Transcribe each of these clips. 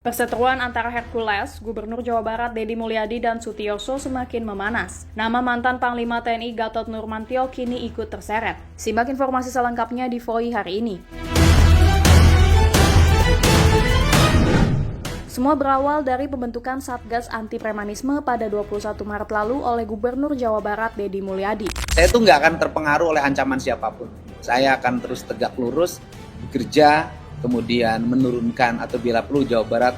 Perseteruan antara Hercules, Gubernur Jawa Barat Deddy Mulyadi dan Sutioso semakin memanas. Nama mantan Panglima TNI Gatot Nurmantio kini ikut terseret. Simak informasi selengkapnya di VOI hari ini. Semua berawal dari pembentukan Satgas Anti Premanisme pada 21 Maret lalu oleh Gubernur Jawa Barat Deddy Mulyadi. Saya tuh nggak akan terpengaruh oleh ancaman siapapun. Saya akan terus tegak lurus, bekerja, kemudian menurunkan atau bila perlu Jawa Barat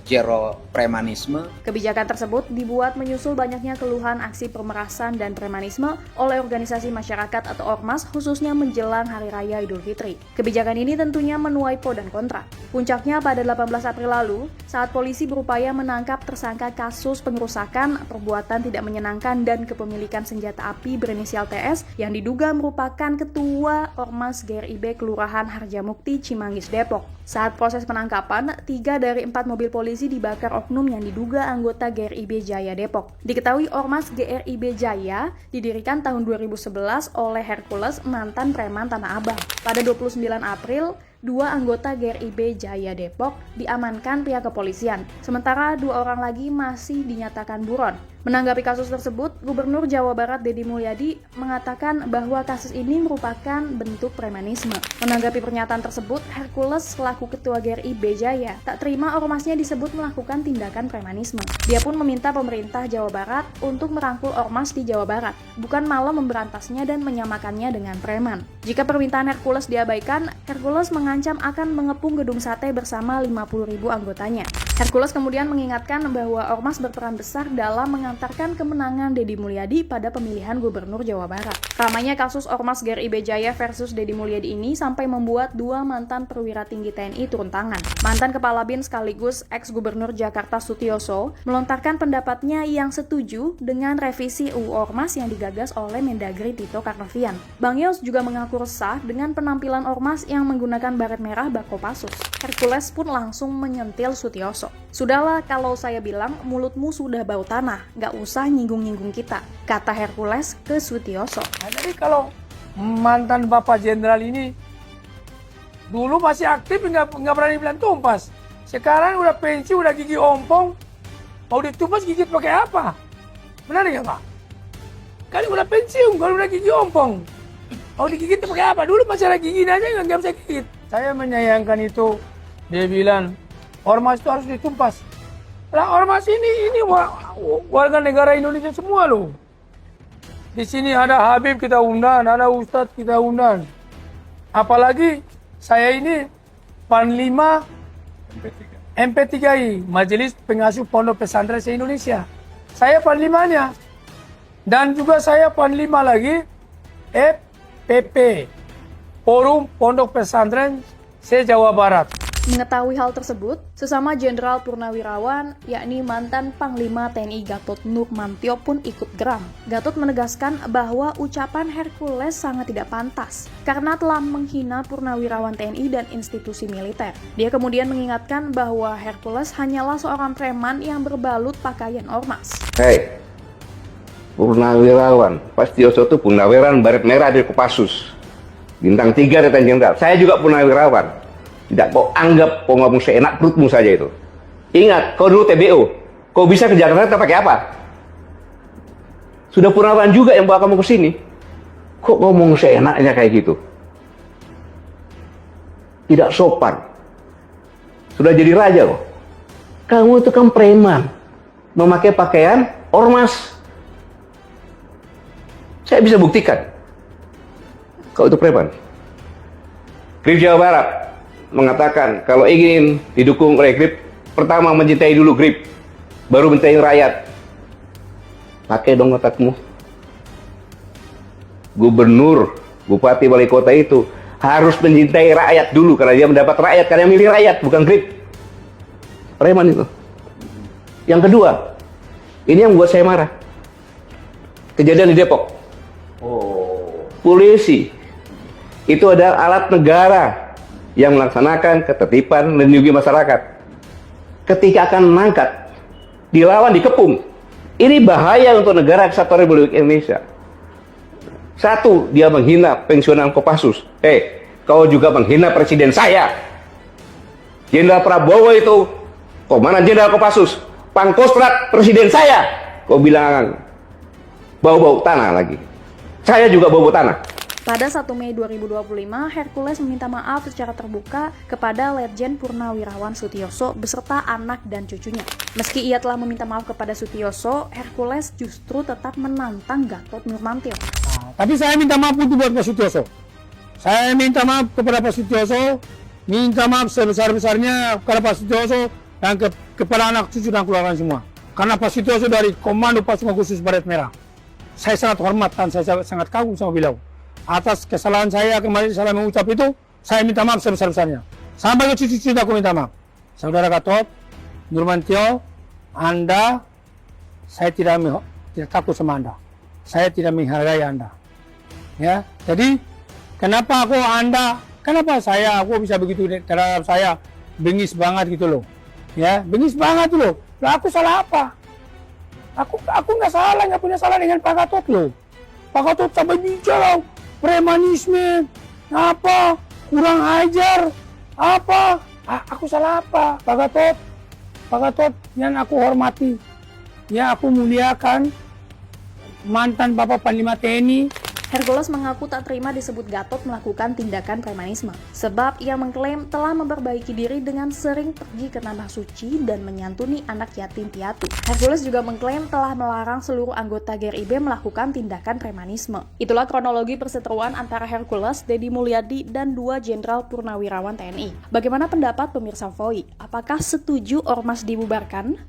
zero premanisme. Kebijakan tersebut dibuat menyusul banyaknya keluhan aksi pemerasan dan premanisme oleh organisasi masyarakat atau ormas khususnya menjelang Hari Raya Idul Fitri. Kebijakan ini tentunya menuai pro dan kontra. Puncaknya pada 18 April lalu, saat polisi berupaya menangkap tersangka kasus pengerusakan, perbuatan tidak menyenangkan dan kepemilikan senjata api berinisial TS yang diduga merupakan ketua Ormas GRIB Kelurahan Harjamukti, Cimanggis, Depok. Saat proses penangkapan, 3 dari 4 mobil polisi dibakar oknum yang diduga anggota GRIB Jaya Depok. Diketahui Ormas GRIB Jaya didirikan tahun 2011 oleh Hercules, mantan preman Tanah Abang. Pada 29 April, 2 anggota GRIB Jaya Depok diamankan pihak kepolisian, sementara 2 orang lagi masih dinyatakan buron. Menanggapi kasus tersebut, Gubernur Jawa Barat Deddy Mulyadi mengatakan bahwa kasus ini merupakan bentuk premanisme. Menanggapi pernyataan tersebut, Hercules selaku ketua GRIB Jaya tak terima ormasnya disebut melakukan tindakan premanisme. Dia pun meminta pemerintah Jawa Barat untuk merangkul ormas di Jawa Barat, bukan malah memberantasnya dan menyamakannya dengan preman. Jika permintaan Hercules diabaikan, Hercules mengancam akan mengepung gedung sate bersama 50.000 anggotanya. Hercules kemudian mengingatkan bahwa ormas berperan besar dalam mengantarkan kemenangan Deddy Mulyadi pada pemilihan Gubernur Jawa Barat. Ramainya kasus Ormas GRIB Jaya versus Deddy Mulyadi ini sampai membuat 2 mantan perwira tinggi TNI turun tangan. Mantan Kepala BIN sekaligus ex-Gubernur Jakarta Sutioso melontarkan pendapatnya yang setuju dengan revisi UU Ormas yang digagas oleh Mendagri Tito Karnavian. Bang Yos juga mengaku resah dengan penampilan ormas yang menggunakan baret merah bak Kopassus. Hercules pun langsung menyentil Sutioso. "Sudahlah kalau saya bilang mulutmu sudah bau tanah, nggak usah nyinggung-nyinggung kita," kata Hercules ke Sutioso. Nah, jadi kalau mantan Bapak Jenderal ini dulu masih aktif nggak berani bilang tumpas. Sekarang udah pensi, udah gigi ompong, mau ditumpas gigit pakai apa? Benar nggak Pak? Kan udah pensiun, kalau udah gigi ompong, mau digigit pakai apa? Dulu masih ada gigi aja nggak bisa gigit. Saya menyayangkan itu. Dia bilang ormas itu harus ditumpas. Lah ormas ini warga negara Indonesia semua loh. Di sini ada Habib kita undang, ada Ustadz kita undang. Apalagi saya ini Panglima MP3I, Majelis Pengasuh Pondok Pesantren se-Indonesia. Saya Panlimanya. Dan juga saya Panglima lagi FPP, Forum Pondok Pesantren se-Jawa Barat. Mengetahui hal tersebut, sesama Jenderal Purnawirawan, yakni mantan Panglima TNI Gatot Nurmantio pun ikut geram. Gatot menegaskan bahwa ucapan Hercules sangat tidak pantas karena telah menghina Purnawirawan TNI dan institusi militer. Dia kemudian mengingatkan bahwa Hercules hanyalah seorang preman yang berbalut pakaian ormas. Hei, Purnawirawan, pasti Sutioso itu Purnawirawan baret merah dari Kopassus. Bintang 3 Letnan Jenderal. Saya juga Purnawirawan. Tidak kau anggap kau ngomong seenak perutmu saja itu. Ingat, kau dulu TBO. Kau bisa ke Jakarta pakai apa? Sudah Purnawirawan juga yang bawa kamu ke sini. Kok ngomong seenaknya kayak gitu? Tidak sopan. Sudah jadi raja kok. Kamu itu kan preman. Memakai pakaian ormas. Saya bisa buktikan. Kau itu preman. GRIB Jawa Barat mengatakan kalau ingin didukung oleh GRIB, pertama mencintai dulu GRIB, baru mencintai rakyat. Pakai dong otakmu. Gubernur, bupati, wali kota itu harus mencintai rakyat dulu karena dia mendapat rakyat, karena yang milih rakyat bukan GRIB. Preman itu. Yang kedua, ini yang membuat saya marah. Kejadian di Depok. Polisi itu adalah alat negara yang melaksanakan ketertiban dan melindungi masyarakat. Ketika akan mengangkat, dilawan, dikepung. Ini bahaya untuk negara kesatuan Republik Indonesia. Satu, dia menghina pensiunan Kopassus. Kau juga menghina presiden saya. Jenderal Prabowo itu Komandan Jenderal Kopassus, Pangkostrat Presiden saya, kau bilang bau-bau tanah lagi. Saya juga bau-bau tanah. Pada 1 Mei 2025, Hercules meminta maaf secara terbuka kepada Letjen Purnawirawan Sutioso beserta anak dan cucunya. Meski ia telah meminta maaf kepada Sutioso, Hercules justru tetap menantang Gatot Nurmantio. Tapi saya minta maaf untuk buat Pak Sutioso. Saya minta maaf kepada Pak Sutioso, minta maaf sebesar-besarnya kepada Pak Sutioso dan kepada anak cucu dan keluarga semua. Karena Pak Sutioso dari Komando Pasukan Khusus Baret Merah, saya sangat hormat dan saya sangat kagum sama beliau. Atas kesalahan saya kemarin salah mengucap itu, saya minta maaf sebesar-besarnya. Sampai ke cucu-cucu aku minta maaf. Saudara Gatot Nurmantio, Anda, saya tidak takut sama Anda. Saya tidak menghargai Anda. Ya, jadi kenapa aku bisa begitu terhadap saya, bengis banget gitu loh. Ya, bengis banget loh. Lah aku salah apa? Aku nggak salah, nggak punya salah dengan Pak Gatot loh. Pak Gatot sampai bicara premanisme, apa, kurang ajar, apa, aku salah apa, Pak Gatot? Pak Gatot yang aku hormati, ya aku muliakan, mantan Bapak Panglima TNI. Hercules mengaku tak terima disebut Gatot melakukan tindakan premanisme, sebab ia mengklaim telah memperbaiki diri dengan sering pergi ke tanah suci dan menyantuni anak yatim piatu. Hercules juga mengklaim telah melarang seluruh anggota GRIB melakukan tindakan premanisme. Itulah kronologi perseteruan antara Hercules, Deddy Mulyadi, dan 2 Jenderal Purnawirawan TNI. Bagaimana pendapat pemirsa VOI? Apakah setuju Ormas dibubarkan?